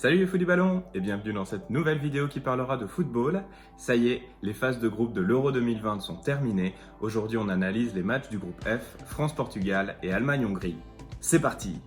Salut les fous du ballon et bienvenue dans cette nouvelle vidéo qui parlera de football. Ça y est, les phases de groupe de l'Euro 2020 sont terminées. Aujourd'hui, on analyse les matchs du groupe F, France-Portugal et Allemagne-Hongrie. C'est parti!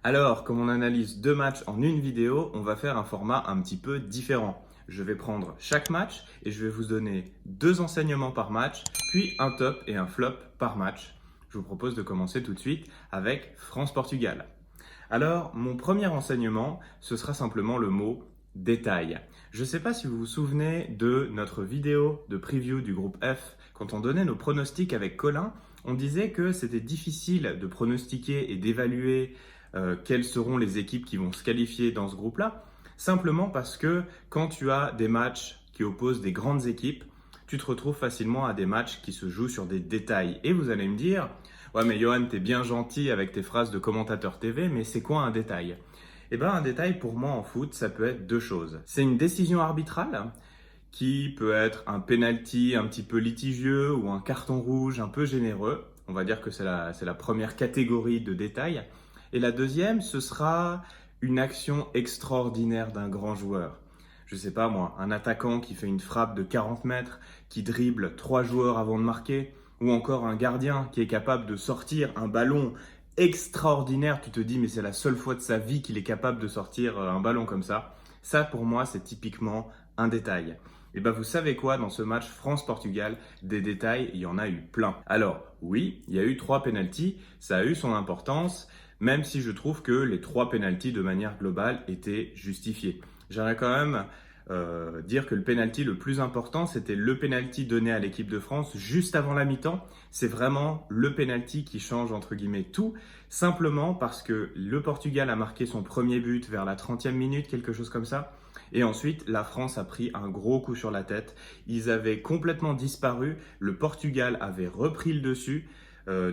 Alors, comme on analyse deux matchs en une vidéo, on va faire un format un petit peu différent. Je vais prendre chaque match et je vais vous donner deux enseignements par match, puis un top et un flop par match. Je vous propose de commencer tout de suite avec France-Portugal. Alors, mon premier enseignement, ce sera simplement le mot détail. Je ne sais pas si vous vous souvenez de notre vidéo de preview du groupe F. Quand on donnait nos pronostics avec Colin, on disait que c'était difficile de pronostiquer et d'évaluer quelles seront les équipes qui vont se qualifier dans ce groupe-là, simplement parce que quand tu as des matchs qui opposent des grandes équipes, tu te retrouves facilement à des matchs qui se jouent sur des détails. Et vous allez me dire, ouais mais Johan, t'es bien gentil avec tes phrases de commentateur TV, mais c'est quoi un détail? Eh bien un détail pour moi en foot, ça peut être deux choses. C'est une décision arbitrale qui peut être un penalty un petit peu litigieux ou un carton rouge un peu généreux. On va dire que c'est la première catégorie de détails. Et la deuxième, ce sera une action extraordinaire d'un grand joueur. Je sais pas moi, un attaquant qui fait une frappe de 40 mètres, qui dribble 3 joueurs avant de marquer, ou encore un gardien qui est capable de sortir un ballon extraordinaire. Tu te dis, mais c'est la seule fois de sa vie qu'il est capable de sortir un ballon comme ça. Ça, pour moi, c'est typiquement un détail. Et bien, vous savez quoi, dans ce match France-Portugal, des détails, il y en a eu plein. Alors, oui, il y a eu 3 pénaltys, ça a eu son importance, même si je trouve que les 3 pénaltys, de manière globale, étaient justifiés. J'aimerais quand même dire que le penalty le plus important, c'était le penalty donné à l'équipe de France juste avant la mi-temps. C'est vraiment le penalty qui change entre guillemets tout, simplement parce que le Portugal a marqué son premier but vers la 30e minute, quelque chose comme ça. Et ensuite, la France a pris un gros coup sur la tête. Ils avaient complètement disparu. Le Portugal avait repris le dessus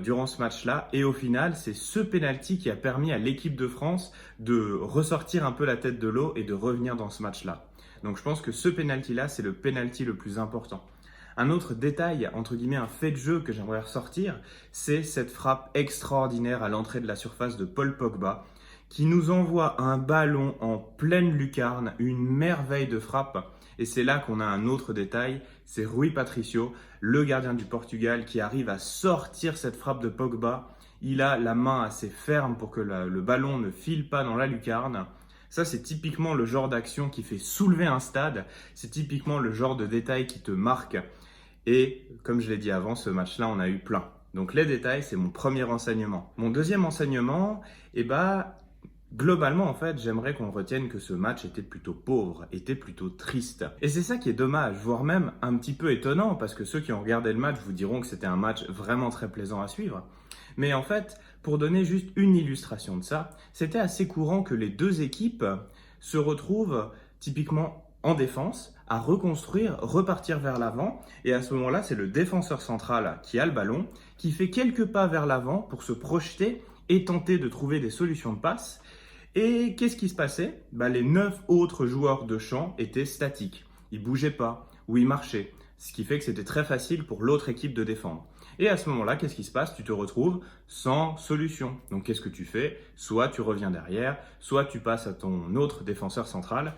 durant ce match-là. Et au final, c'est ce penalty qui a permis à l'équipe de France de ressortir un peu la tête de l'eau et de revenir dans ce match-là. Donc je pense que ce penalty-là, c'est le penalty le plus important. Un autre détail, entre guillemets, un fait de jeu que j'aimerais ressortir, c'est cette frappe extraordinaire à l'entrée de la surface de Paul Pogba, qui nous envoie un ballon en pleine lucarne, une merveille de frappe. Et c'est là qu'on a un autre détail, c'est Rui Patricio, le gardien du Portugal, qui arrive à sortir cette frappe de Pogba. Il a la main assez ferme pour que le ballon ne file pas dans la lucarne. Ça, c'est typiquement le genre d'action qui fait soulever un stade. C'est typiquement le genre de détail qui te marque. Et comme je l'ai dit avant, ce match-là, on a eu plein. Donc les détails, c'est mon premier enseignement. Mon deuxième enseignement, globalement, en fait, j'aimerais qu'on retienne que ce match était plutôt pauvre, était plutôt triste. Et c'est ça qui est dommage, voire même un petit peu étonnant, parce que ceux qui ont regardé le match vous diront que c'était un match vraiment très plaisant à suivre. Mais en fait, pour donner juste une illustration de ça, c'était assez courant que les deux équipes se retrouvent typiquement en défense, à reconstruire, repartir vers l'avant. Et à ce moment-là, c'est le défenseur central qui a le ballon, qui fait quelques pas vers l'avant pour se projeter et tenter de trouver des solutions de passe. Et qu'est-ce qui se passait? Les 9 autres joueurs de champ étaient statiques. Ils bougeaient pas ou ils marchaient. Ce qui fait que c'était très facile pour l'autre équipe de défendre. Et à ce moment-là, qu'est-ce qui se passe? Tu te retrouves sans solution. Donc qu'est-ce que tu fais? Soit tu reviens derrière, soit tu passes à ton autre défenseur central.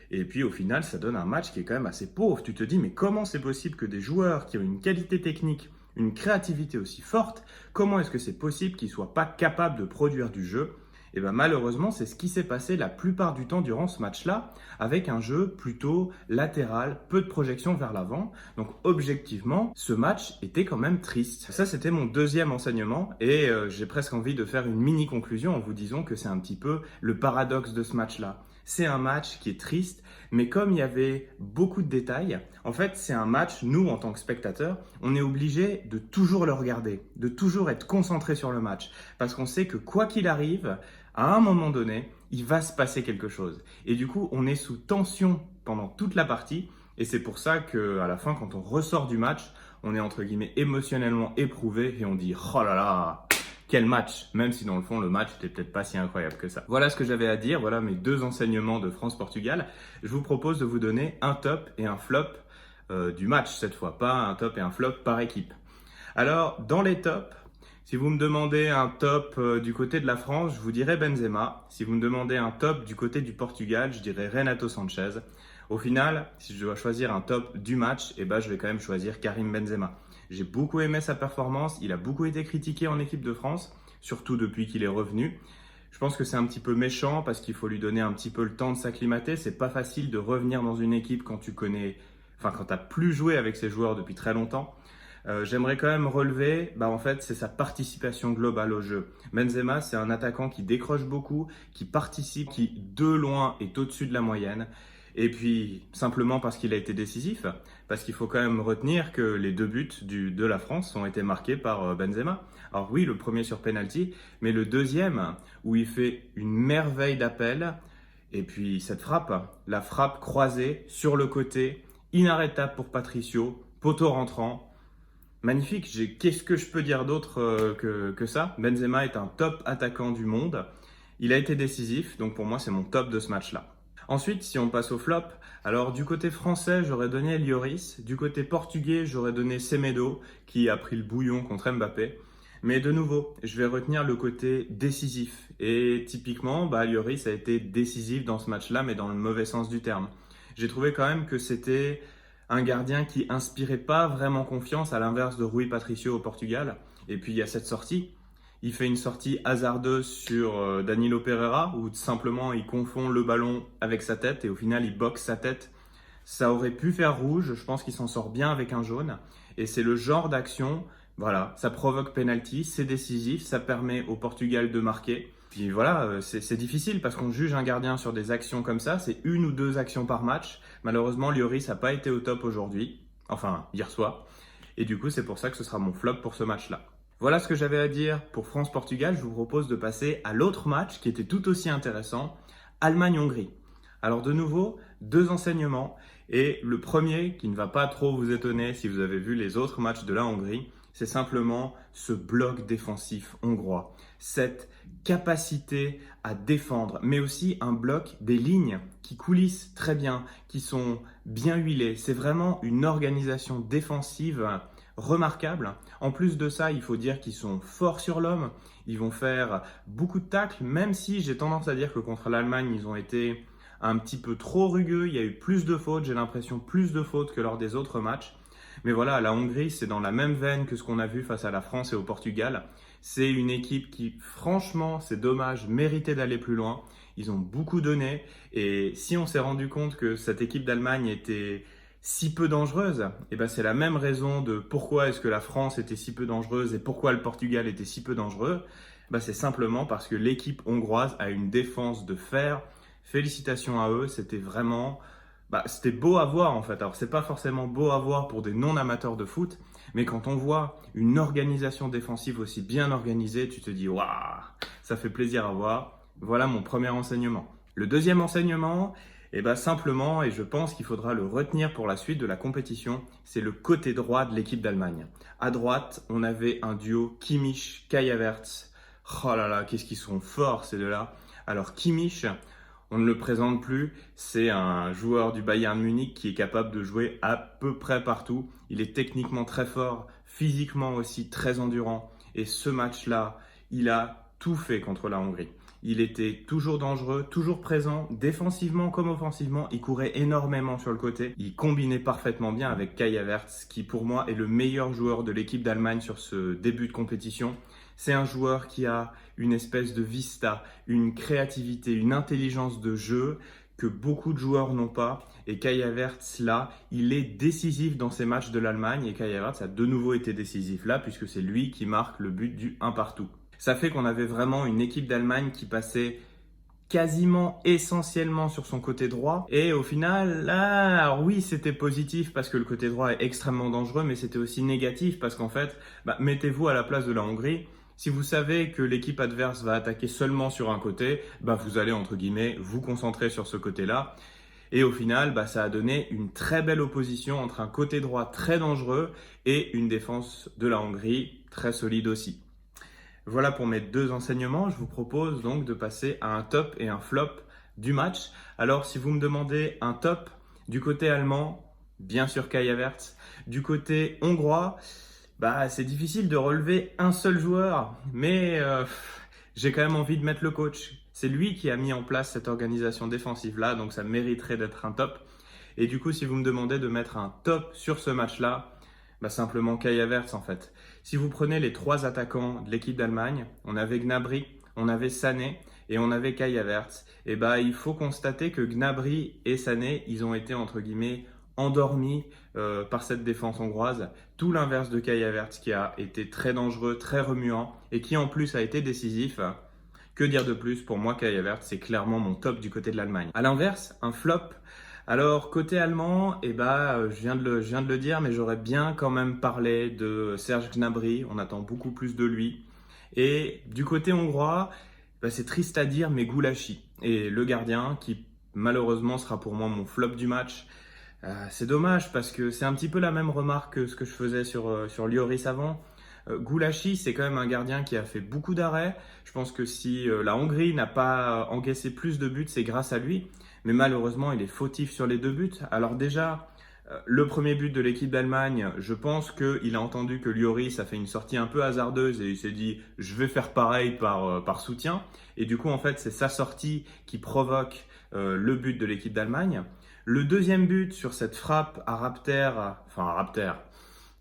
Et puis au final, ça donne un match qui est quand même assez pauvre. Tu te dis, mais comment c'est possible que des joueurs qui ont une qualité technique, une créativité aussi forte, comment est-ce que c'est possible qu'ils ne soient pas capables de produire du jeu? Et bien malheureusement, c'est ce qui s'est passé la plupart du temps durant ce match-là, avec un jeu plutôt latéral, peu de projection vers l'avant. Donc objectivement, ce match était quand même triste. Ça, c'était mon deuxième enseignement et j'ai presque envie de faire une mini conclusion en vous disant que c'est un petit peu le paradoxe de ce match-là. C'est un match qui est triste, mais comme il y avait beaucoup de détails, en fait, c'est un match, nous, en tant que spectateurs, on est obligé de toujours le regarder, de toujours être concentré sur le match. Parce qu'on sait que quoi qu'il arrive, à un moment donné, il va se passer quelque chose. Et du coup, on est sous tension pendant toute la partie. Et c'est pour ça qu'à la fin, quand on ressort du match, on est entre guillemets émotionnellement éprouvé et on dit « Oh là là !» Quel match, même si dans le fond le match n'était peut-être pas si incroyable que ça. Voilà ce que j'avais à dire, voilà mes deux enseignements de France-Portugal. Je vous propose de vous donner un top et un flop du match cette fois, pas un top et un flop par équipe. Alors, dans les tops, si vous me demandez un top du côté de la France, je vous dirais Benzema. Si vous me demandez un top du côté du Portugal, je dirais Renato Sanchez. Au final, si je dois choisir un top du match, je vais quand même choisir Karim Benzema. J'ai beaucoup aimé sa performance, il a beaucoup été critiqué en équipe de France, surtout depuis qu'il est revenu. Je pense que c'est un petit peu méchant parce qu'il faut lui donner un petit peu le temps de s'acclimater. C'est pas facile de revenir dans une équipe quand quand t'as plus joué avec ces joueurs depuis très longtemps. J'aimerais quand même relever, c'est sa participation globale au jeu. Benzema, c'est un attaquant qui décroche beaucoup, qui participe, qui de loin est au-dessus de la moyenne. Et puis, simplement parce qu'il a été décisif, parce qu'il faut quand même retenir que les 2 buts de la France ont été marqués par Benzema. Alors oui, le premier sur penalty, mais le deuxième, où il fait une merveille d'appel, et puis cette frappe, la frappe croisée sur le côté, inarrêtable pour Patricio, poteau rentrant. Magnifique, qu'est-ce que je peux dire d'autre que ça? Benzema est un top attaquant du monde. Il a été décisif, donc pour moi c'est mon top de ce match-là. Ensuite, si on passe au flop, alors du côté français, j'aurais donné Lloris. Du côté portugais, j'aurais donné Semedo, qui a pris le bouillon contre Mbappé. Mais de nouveau, je vais retenir le côté décisif. Et typiquement, Lloris a été décisif dans ce match-là, mais dans le mauvais sens du terme. J'ai trouvé quand même que c'était un gardien qui inspirait pas vraiment confiance, à l'inverse de Rui Patricio au Portugal. Et puis il y a cette sortie. Il fait une sortie hasardeuse sur Danilo Pereira où simplement il confond le ballon avec sa tête et au final il boxe sa tête. Ça aurait pu faire rouge, je pense qu'il s'en sort bien avec un jaune. Et c'est le genre d'action, voilà, ça provoque penalty, c'est décisif, ça permet au Portugal de marquer. Puis voilà, c'est difficile parce qu'on juge un gardien sur des actions comme ça, c'est 1 ou 2 actions par match. Malheureusement, Lloris n'a pas été au top aujourd'hui, enfin hier soir. Et du coup, c'est pour ça que ce sera mon flop pour ce match-là. Voilà ce que j'avais à dire pour France-Portugal. Je vous propose de passer à l'autre match qui était tout aussi intéressant, Allemagne-Hongrie. Alors de nouveau, 2 enseignements. Et le premier, qui ne va pas trop vous étonner si vous avez vu les autres matchs de la Hongrie, c'est simplement ce bloc défensif hongrois. Cette capacité à défendre, mais aussi un bloc, des lignes qui coulissent très bien, qui sont bien huilées. C'est vraiment une organisation défensive remarquable. En plus de ça, il faut dire qu'ils sont forts sur l'homme. Ils vont faire beaucoup de tacles, même si j'ai tendance à dire que contre l'Allemagne, ils ont été un petit peu trop rugueux. Il y a eu plus de fautes, j'ai l'impression plus de fautes que lors des autres matchs. Mais voilà, la Hongrie, c'est dans la même veine que ce qu'on a vu face à la France et au Portugal. C'est une équipe qui, franchement, c'est dommage, méritait d'aller plus loin. Ils ont beaucoup donné. Et si on s'est rendu compte que cette équipe d'Allemagne était si peu dangereuse, c'est la même raison de pourquoi est-ce que la France était si peu dangereuse et pourquoi le Portugal était si peu dangereux. C'est simplement parce que l'équipe hongroise a une défense de fer. Félicitations à eux, c'était vraiment... c'était beau à voir en fait. Alors c'est pas forcément beau à voir pour des non-amateurs de foot, mais quand on voit une organisation défensive aussi bien organisée, tu te dis waouh, ça fait plaisir à voir. Voilà mon premier enseignement. Le deuxième enseignement, simplement, et je pense qu'il faudra le retenir pour la suite de la compétition, c'est le côté droit de l'équipe d'Allemagne. À droite, on avait un duo Kimmich-Kai Havertz. Oh là là, qu'est-ce qu'ils sont forts ces deux-là. Alors Kimmich, on ne le présente plus, c'est un joueur du Bayern Munich qui est capable de jouer à peu près partout. Il est techniquement très fort, physiquement aussi très endurant. Et ce match-là, il a tout fait contre la Hongrie. Il était toujours dangereux, toujours présent, défensivement comme offensivement. Il courait énormément sur le côté. Il combinait parfaitement bien avec Kai Havertz, qui pour moi est le meilleur joueur de l'équipe d'Allemagne sur ce début de compétition. C'est un joueur qui a une espèce de vista, une créativité, une intelligence de jeu que beaucoup de joueurs n'ont pas. Et Kai Havertz, là, il est décisif dans ces matchs de l'Allemagne. Et Kai Havertz a de nouveau été décisif là, puisque c'est lui qui marque le but du 1 partout. Ça fait qu'on avait vraiment une équipe d'Allemagne qui passait quasiment essentiellement sur son côté droit. Et au final, là, alors oui, c'était positif parce que le côté droit est extrêmement dangereux, mais c'était aussi négatif parce qu'en fait, mettez-vous à la place de la Hongrie. Si vous savez que l'équipe adverse va attaquer seulement sur un côté, vous allez, entre guillemets, vous concentrer sur ce côté-là. Et au final, ça a donné une très belle opposition entre un côté droit très dangereux et une défense de la Hongrie très solide aussi. Voilà pour mes 2 enseignements. Je vous propose donc de passer à un top et un flop du match. Alors, si vous me demandez un top du côté allemand, bien sûr Kai Havertz. Du côté hongrois, Bah, c'est difficile de relever un seul joueur, mais j'ai quand même envie de mettre le coach. C'est lui qui a mis en place cette organisation défensive-là, donc ça mériterait d'être un top. Et du coup, si vous me demandez de mettre un top sur ce match-là, bah simplement Kai Havertz en fait. Si vous prenez les 3 attaquants de l'équipe d'Allemagne, on avait Gnabry, on avait Sané et on avait Kai Havertz. Et bah, il faut constater que Gnabry et Sané, ils ont été entre guillemets endormis par cette défense hongroise. Tout l'inverse de Kai Havertz qui a été très dangereux, très remuant et qui en plus a été décisif. Que dire de plus? Pour moi, Kai Havertz, c'est clairement mon top du côté de l'Allemagne. À l'inverse, un flop. Alors, côté allemand, je viens de le dire, mais j'aurais bien quand même parlé de Serge Gnabry. On attend beaucoup plus de lui. Et du côté hongrois, c'est triste à dire, mais Goulashi et le gardien qui malheureusement sera pour moi mon flop du match. C'est dommage parce que c'est un petit peu la même remarque que ce que je faisais sur Lloris avant. Goulashi, c'est quand même un gardien qui a fait beaucoup d'arrêts. Je pense que si la Hongrie n'a pas encaissé plus de buts, c'est grâce à lui. Mais malheureusement, il est fautif sur les 2 buts. Alors déjà, le premier but de l'équipe d'Allemagne, je pense qu'il a entendu que Lloris a fait une sortie un peu hasardeuse et il s'est dit « je vais faire pareil par soutien ». Et du coup, en fait, c'est sa sortie qui provoque le but de l'équipe d'Allemagne. Le deuxième but sur cette frappe à Rapter,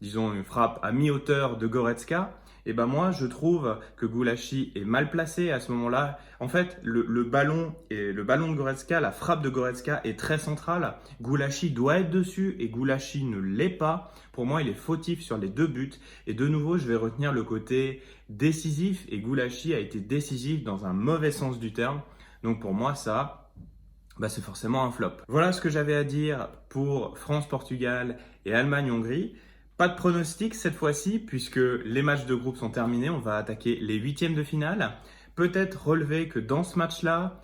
disons une frappe à mi-hauteur de Goretzka, et ben moi je trouve que Goulashi est mal placé à ce moment-là. En fait, le ballon de Goretzka, la frappe de Goretzka est très centrale. Goulashi doit être dessus et Goulashi ne l'est pas. Pour moi, il est fautif sur les 2 buts. Et de nouveau, je vais retenir le côté décisif et Goulashi a été décisif dans un mauvais sens du terme. Donc pour moi, ça, c'est forcément un flop. Voilà ce que j'avais à dire pour France-Portugal et Allemagne-Hongrie. Pas de pronostic cette fois-ci puisque les matchs de groupe sont terminés. On va attaquer les 8e de finale. Peut-être relever que dans ce match-là,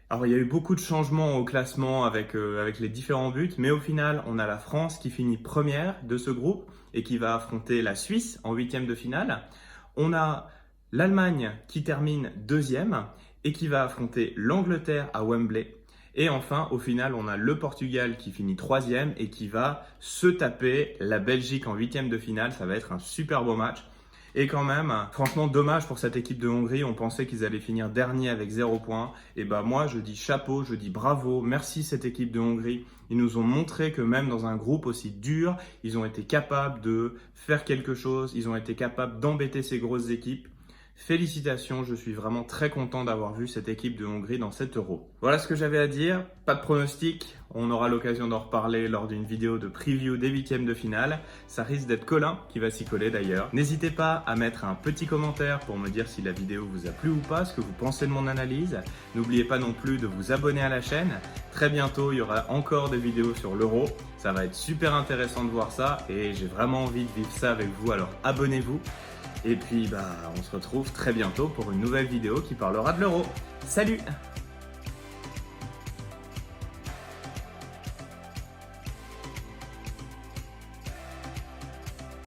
alors il y a eu beaucoup de changements au classement avec les différents buts, mais au final, on a la France qui finit première de ce groupe et qui va affronter la Suisse en 8e de finale. On a l'Allemagne qui termine 2e et qui va affronter l'Angleterre à Wembley. Et enfin, au final, on a le Portugal qui finit 3e et qui va se taper la Belgique en 8e de finale. Ça va être un super beau match. Et quand même, franchement, dommage pour cette équipe de Hongrie. On pensait qu'ils allaient finir dernier avec 0 points. Et moi, je dis chapeau, je dis bravo. Merci cette équipe de Hongrie. Ils nous ont montré que même dans un groupe aussi dur, ils ont été capables de faire quelque chose. Ils ont été capables d'embêter ces grosses équipes. Félicitations, je suis vraiment très content d'avoir vu cette équipe de Hongrie dans cet Euro. Voilà ce que j'avais à dire, pas de pronostic, on aura l'occasion d'en reparler lors d'une vidéo de preview des 8e de finale. Ça risque d'être Colin qui va s'y coller d'ailleurs. N'hésitez pas à mettre un petit commentaire pour me dire si la vidéo vous a plu ou pas, ce que vous pensez de mon analyse. N'oubliez pas non plus de vous abonner à la chaîne. Très bientôt, il y aura encore des vidéos sur l'Euro. Ça va être super intéressant de voir ça et j'ai vraiment envie de vivre ça avec vous, alors abonnez-vous. Et puis, on se retrouve très bientôt pour une nouvelle vidéo qui parlera de l'Euro. Salut!